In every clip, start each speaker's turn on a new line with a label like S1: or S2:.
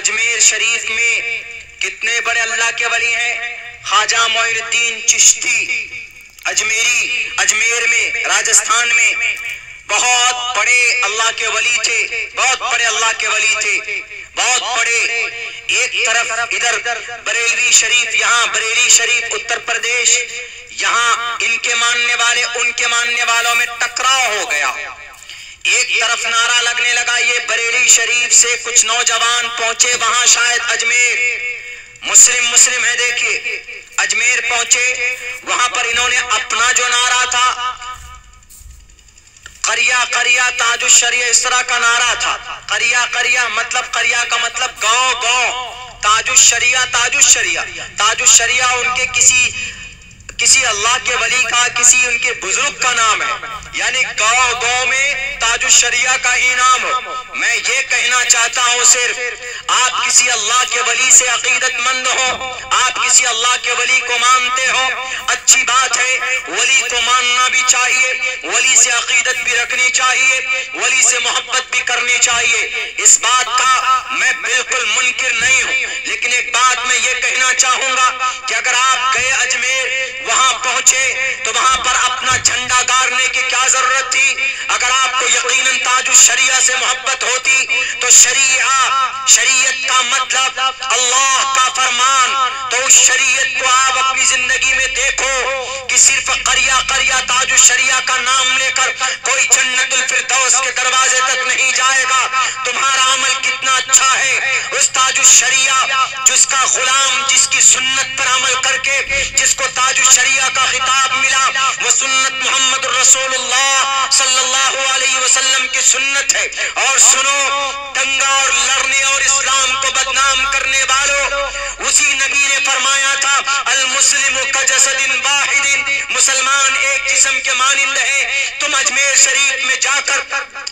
S1: اجمیر شریف میں کتنے بڑے اللہ کے ولی ہیں؟ خواجہ معین الدین چشتی اجمیری، اجمیر میں راجستھان میں بہت بڑے اللہ کے ولی تھے، بہت بڑے اللہ کے ولی تھے، بہت بڑے۔ ایک طرف ادھر بریلوی شریف، یہاں بریلی شریف اتر پردیش، یہاں ان کے ماننے والے ان کے ماننے والوں میں ٹکراؤ ہو گیا۔ ایک طرف نعرہ لگنے لگا، یہ بریلی شریف سے کچھ نوجوان پہنچے وہاں شاید اجمیر، مسلم ہے، دیکھیے اجمیر پہنچے، وہاں پر انہوں نے اپنا جو نعرہ تھا قریہ قریہ تاج الشریعہ، اس طرح کا نعرہ تھا۔ قریہ قریہ مطلب، قریہ کا مطلب گاؤں گاؤں، تاج الشریعہ تاج الشریعہ، تاج الشریعہ ان کے کسی اللہ کے ولی کا، کسی ان کے بزرگ کا نام ہے، یعنی گاؤں گاؤں میں تاج الشریعہ کا ہی نام ہو۔ میں یہ کہنا چاہتا ہوں، صرف آپ کسی اللہ کے ولی سے عقیدت مند ہو، آپ کسی اللہ کے ولی کو مانتے ہو، اچھی بات ہے، ولی کو ماننا بھی چاہیے، ولی سے عقیدت بھی رکھنی چاہیے، ولی سے محبت بھی کرنی چاہیے، اس بات کا میں بالکل منکر نہیں ہوں۔ لیکن ایک بات میں یہ کہنا چاہوں گا کہ اگر آپ گئے اجمیر، وہاں پہنچے تو وہاں پر اپنا جھنڈا گارنے کی کیا ضرورت تھی؟ اگر آپ کو یقیناً تاج الشریعہ سے محبت ہوتی تو شریعت کا مطلب اللہ کا فرمان، تو اس شریعت کو آپ اپنی زندگی میں دیکھو کہ صرف قریہ قریہ تاج الشریعہ کا نام لے کر کوئی جنت الفردوس کے دروازے تک نہیں جائے گا۔ تمہارا عمل کتنا اچھا ہے، اس تاج الشریعہ جس کا غلام، جس کی سنت پر عمل کر کے جس کو تاج الشریعہ کا خطاب ملا، وہ سنت محمد رسول اللہ صلی اللہ علیہ وسلم کی سنت ہے۔ اور سنو، دنگا اور لڑنے اور اسلام کو بدنام کرنے والوں، اسی نبی نے فرمایا تھا المسلم کجسد واحد، مسلمان ایک جسم کے مانند ہے۔ تم اجمیر شریف میں جا کر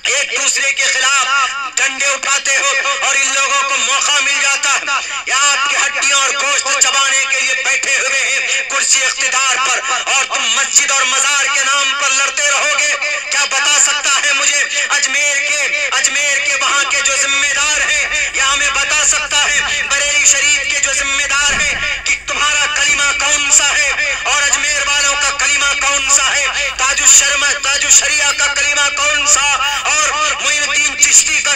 S1: ایک دوسرے کے خلاف ڈنڈے اٹھاتے ہو اور ان لوگوں کو موقع مل جاتا ہے، یا آپ کی ہڈیاں اور گوشت چبانے کے لیے بیٹھے ہوئے ہیں کرسی اقتدار پر، اور تم مسجد اور مزار کے نام پر لڑتے رہو گے۔ کیا بتا سکتا ہے مجھے اجمیر کے وہاں کے جو ذمہ دار ہیں، یا ہمیں بتا سکتا ہے بریلی شریف کے جو ذمہ دار ہیں کہ تمہارا کلمہ کون سا ہے اور اجمیر والوں کا کلمہ کون سا ہے؟ تاج الشریعہ کا کلمہ کون سا اور معین الدین چشتی کا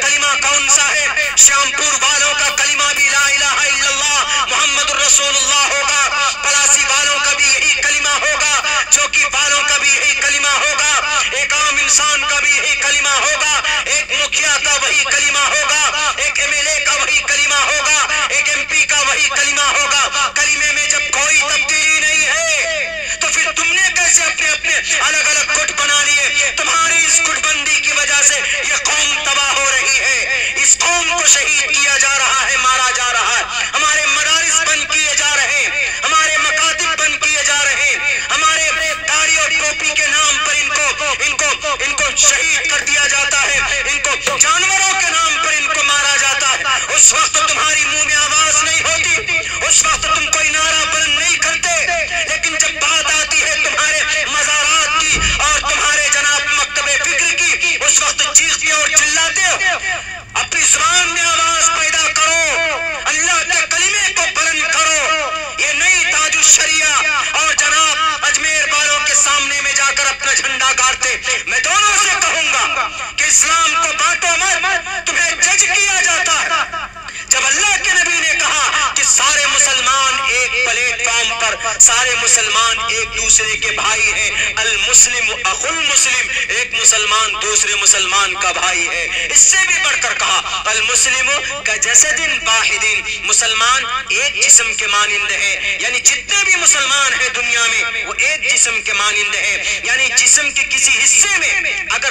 S1: کلمہ کون سا ہے؟ شام پور والوں کا کلمہ بھی لا الہ الا اللہ محمد الرسول اللہ ہوگا، پلاسی والوں کا بھی یہی کلمہ ہوگا، چوکی والوں کا بھی یہی کلمہ ہوگا، ایک عام انسان کا بھی یہی کلمہ ہوگا، ایک مکھیا کا وہی کلمہ ہوگا، ایک ایم ایل اے کا وہی کلمہ ہوگا، ایک ایم پی کا وہی کلمہ ہوگا۔ کلمے میں جب کوئی تبدیلی نہیں ہے تو پھر تم نے کیسے اپنے الگ الگ گٹ بنا لیے؟ تمہاری اس گٹ بندی کی وجہ سے یہ قوم تباہ ہو رہی ہے، اس قوم کو شہید کیا جا رہا ہے، مارا جا رہا ہے، ہمارے مدارس بند کیے جا رہے ہیں، ہمارے مکاتب بند کیے جا رہے ہیں، ہمارے داڑھی اور ٹوپی کے نام پر ان کو شہید کر دیا جاتا ہے، ان کو جانوروں کے نام پر ان کو مارا جاتا ہے۔ اس وقت تمہاری منہ میں آواز نہیں ہوتی، اس وقت تم کوئی نعرہ بلند نہیں کرتے، لیکن جب بات آتی ہے تمہارے مزارات کی اور تمہارے جناب مکتب فکر کی، اس وقت چیختے اور چلاتے ہو۔ اپنی زبان میں آواز پیدا کرو، اللہ کے کلمے کو بلند کرو۔ یہ نئی تاج الشریعہ اور جناب اجمیر والوں کے سامنے میں جا کر اپنا جھنڈا گاڑتے، میں دونوں سے کہوں گا کہ اسلام کو بانٹو مت، تمہیں جج کیا جاتا ہے۔ جب اللہ کے نبی نے کہا کہ سارے مسلمان ایک پلیٹ فارم پر، سارے مسلمان ایک دوسرے کے بھائی ہیں، المسلم اخو المسلم، ایک مسلمان دوسرے مسلمان کا بھائی ہے۔ اس سے بھی بڑھ کر کہا المسلم کجسد واحد، مسلمان ایک جسم کے مانند ہے، یعنی جتنے بھی مسلمان ہیں دنیا میں وہ ایک جسم کے مانند ہے، یعنی جسم کے کسی حصے میں اگر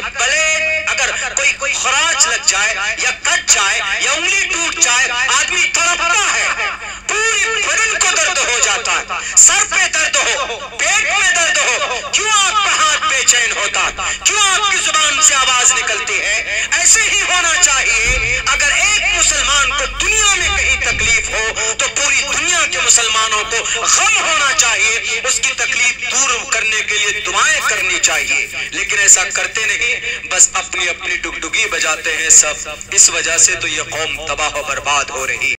S1: کوئی خراش لگ جائے یا کٹ جائے یا انگلی ٹوٹ جائے، آدمی تڑپتا ہے، پوری بدن کو درد ہو جاتا ہے، سر پہ درد ہو، پیٹ میں درد ہو، کیوں آپ کا ہاتھ بے چین ہوتا، کیوں آپ کی زبان سے آواز نکلتی ہے؟ ایسے ہی ہونا چاہیے۔ اگر ایک مسلمان کو دنیا میں کہیں تکلیف ہو ہو تو پوری دنیا کے مسلمانوں کو غم ہونا چاہیے، اس کی تکلیف دور کرنے کے لیے دعائیں کرنی چاہیے، لیکن ایسا کرتے نہیں، بس اپنی اپنی ڈگڈگی بجاتے ہیں سب۔ اس وجہ سے تو یہ قوم تباہ و برباد ہو رہی